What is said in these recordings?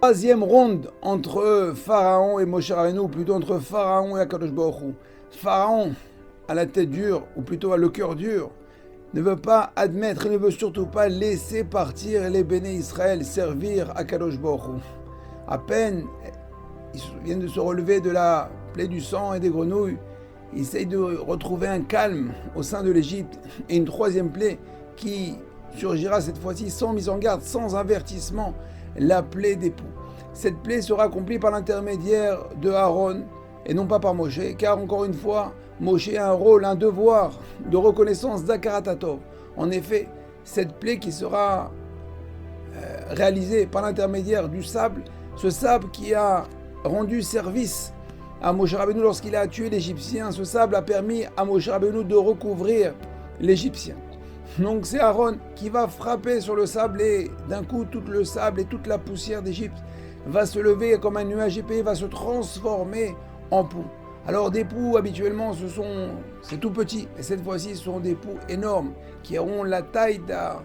Troisième ronde entre Pharaon et Moshe Rabbeinu, ou plutôt entre Pharaon et Akadosh Baruch Hu. Pharaon, à la tête dure, ou plutôt à le cœur dur, ne veut pas admettre et ne veut surtout pas laisser partir les béné Israël servir Akadosh Baruch Hu. À peine ils viennent de se relever de la plaie du sang et des grenouilles, ils essayent de retrouver un calme au sein de l'Égypte, et une troisième plaie qui surgira cette fois-ci sans mise en garde, sans avertissement, la plaie des poux. Cette plaie sera accomplie par l'intermédiaire de Aaron et non pas par Moshe, car encore une fois, Moshe a un rôle, un devoir de reconnaissance d'Akaratatov. En effet, cette plaie qui sera réalisée par l'intermédiaire du sable, ce sable qui a rendu service à Moshe Rabbeinu lorsqu'il a tué l'Égyptien, ce sable a permis à Moshe Rabbeinu de recouvrir l'Égyptien. Donc c'est Aaron qui va frapper sur le sable et d'un coup tout le sable et toute la poussière d'Égypte va se lever comme un nuage épais, va se transformer en poux. Alors des poux habituellement c'est tout petit, et cette fois-ci ce sont des poux énormes qui auront la taille d'à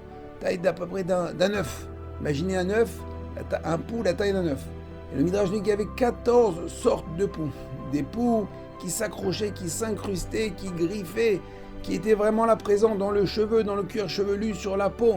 peu près d'un œuf. Imaginez un œuf, un poux la taille d'un œuf. Et le Midrash dit qu'il y avait 14 sortes de poux. Des poux qui s'accrochaient, qui s'incrustaient, qui griffaient, qui étaient vraiment là présents dans le cheveu, dans le cuir chevelu, sur la peau.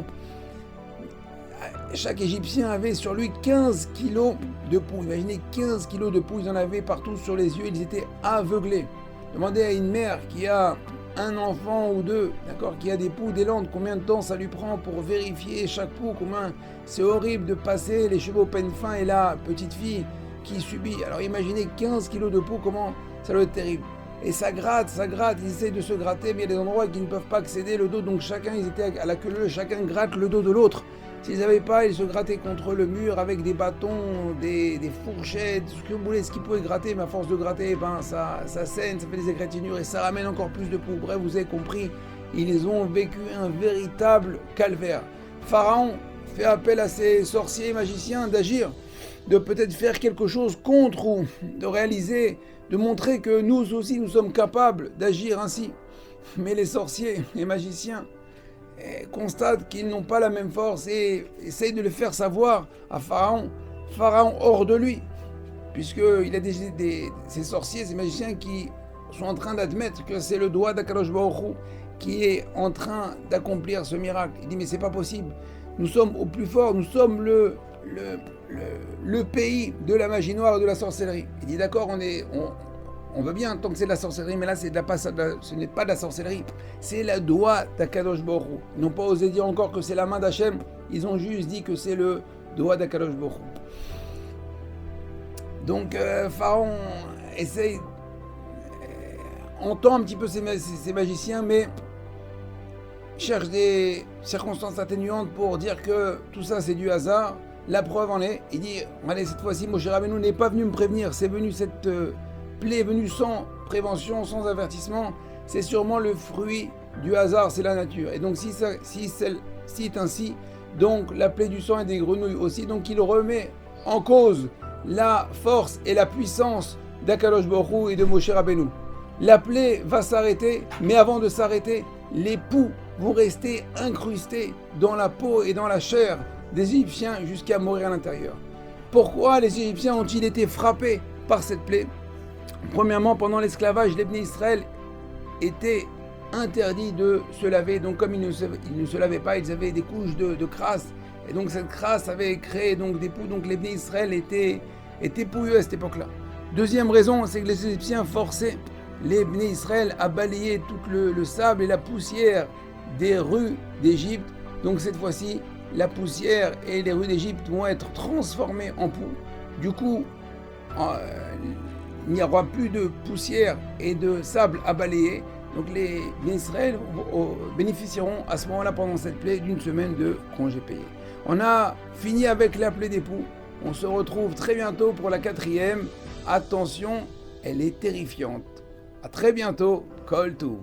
Chaque Égyptien avait sur lui 15 kilos de poux. Imaginez 15 kilos de poux, ils en avaient partout sur les yeux, ils étaient aveuglés. Demandez à une mère qui a un enfant ou deux, d'accord, qui a des poux, des landes, combien de temps ça lui prend pour vérifier chaque poux, combien c'est horrible de passer les cheveux au peigne fin et la petite fille qui subit. Alors imaginez 15 kilos de poux, comment ça doit être terrible. Et ça gratte, ils essayent de se gratter, mais il y a des endroits qui ne peuvent pas accéder le dos, donc chacun, ils étaient à la queue leu, chacun gratte le dos de l'autre. S'ils n'avaient pas, ils se grattaient contre le mur avec des bâtons, des fourchettes, ce que vous voulez, ce qu'ils pouvaient gratter, mais à force de gratter, ben, ça saigne, ça fait des égratignures et ça ramène encore plus de poux. Bref, vous avez compris, ils ont vécu un véritable calvaire. Pharaon fait appel à ses sorciers et magiciens d'agir, de peut-être faire quelque chose contre ou de réaliser, de montrer que nous aussi nous sommes capables d'agir ainsi. Mais les sorciers et magiciens constatent qu'ils n'ont pas la même force et essayent de le faire savoir à Pharaon. Pharaon hors de lui, puisqu'il a ces sorciers, ces magiciens qui sont en train d'admettre que c'est le doigt d'Akadosh Baruch Hu qui est en train d'accomplir ce miracle. Il dit mais c'est pas possible, nous sommes au plus fort, nous sommes le pays de la magie noire et de la sorcellerie. Il dit d'accord, on veut bien tant que c'est de la sorcellerie, mais là ce n'est pas de la sorcellerie, c'est la doigt d'Akadosh Baruch Hu. Ils n'ont pas osé dire encore que c'est la main d'Hachem, ils ont juste dit que c'est le doigt d'Akadosh Baruch Hu. Donc Pharaon essaye, entend un petit peu ces magiciens, mais cherche des circonstances atténuantes pour dire que tout ça c'est du hasard. La preuve en est, il dit, allez, cette fois-ci, Moshe Rabbeinu n'est pas venu me prévenir, cette plaie est venue sans prévention, sans avertissement, c'est sûrement le fruit du hasard, c'est la nature. Et donc si c'est ainsi, donc la plaie du sang et des grenouilles aussi, donc il remet en cause la force et la puissance d'Akadosh Baruch Hu et de Moshe Rabbeinu. La plaie va s'arrêter, mais avant de s'arrêter, les poux vont rester incrustés dans la peau et dans la chair des Égyptiens jusqu'à mourir à l'intérieur. Pourquoi les Égyptiens ont-ils été frappés par cette plaie ? Premièrement, pendant l'esclavage, les béné Israël étaient interdits de se laver. Donc comme ils ne se lavaient pas, ils avaient des couches de crasse. Et donc cette crasse avait créé donc des poux. Donc les béné Israël étaient pouilleux à cette époque-là. Deuxième raison, c'est que les Égyptiens forçaient les béné Israël à balayer tout le sable et la poussière des rues d'Égypte. Donc cette fois-ci, la poussière et les rues d'Égypte vont être transformées en poux. Du coup, il n'y aura plus de poussière et de sable à balayer. Donc les béné Israël bénéficieront à ce moment-là, pendant cette plaie, d'une semaine de congé payé. On a fini avec la plaie des poux. On se retrouve très bientôt pour la 4e. Attention, elle est terrifiante. À très bientôt. Kol Tov.